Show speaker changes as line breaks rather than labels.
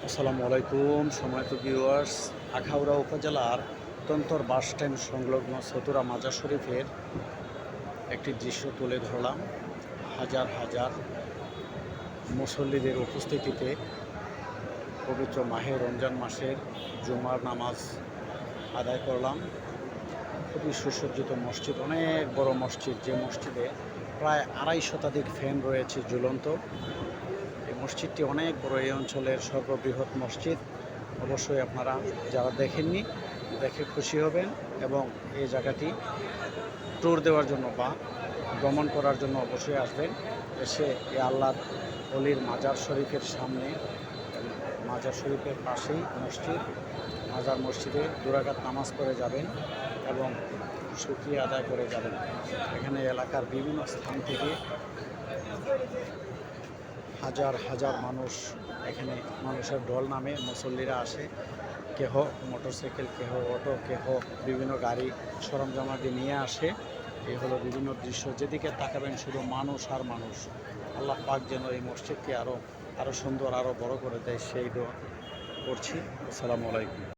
আসসালামু আলাইকুম সম্মানিত ভিউয়ার্স। আখাউড়া উপজেলার তন্তর বাস স্ট্যান্ড সংলগ্ন চতুরা মাজার শরীফের একটি দৃশ্য তুলে ধরলাম। হাজার হাজার মুসল্লিদের উপস্থিতিতে পবিত্র মাহে রমজান মাসের জুমার নামাজ আদায় করলাম। খুবই সুসজ্জিত মসজিদ, অনেক বড় মসজিদ, যে মসজিদে প্রায় ২৫০ শতাধিক ফ্যান রয়েছে ঝুলন্ত। এই মসজিদটি অনেক বড়, এই অঞ্চলের সর্ববৃহৎ মসজিদ। অবশ্যই আপনারা যারা দেখেননি দেখে খুশি হবেন এবং এই জায়গাটি ট্যুর দেওয়ার জন্য বা ভ্রমণ করার জন্য অবশ্যই আসবেন। এসে এই আল্লাহর অলির মাজার শরীফের সামনে, মাজার শরীফের পাশেই মসজিদ, মাজার মসজিদে ২ রাকাত নামাজ পড়ে যাবেন এবং শুকরিয়া আদায় করে যাবেন। এখানে এলাকার বিভিন্ন স্থান থেকে হাজার হাজার মানুষ, এখানে মানুষের ঢল নামে, মুসল্লিরা আসে, কেহ মোটরসাইকেল, কেহ অটো, কেহ বিভিন্ন গাড়ি সরঞ্জামাদি নিয়ে আসে। এই হলো বিভিন্ন দৃশ্য, যেদিকে তাকাবেন শুধু মানুষ আর মানুষ। আল্লাহ পাক যেন এই মসজিদকে আরও সুন্দর, আরও বড় করে দেয়, সেই দোয়া করছি। আসসালামু আলাইকুম।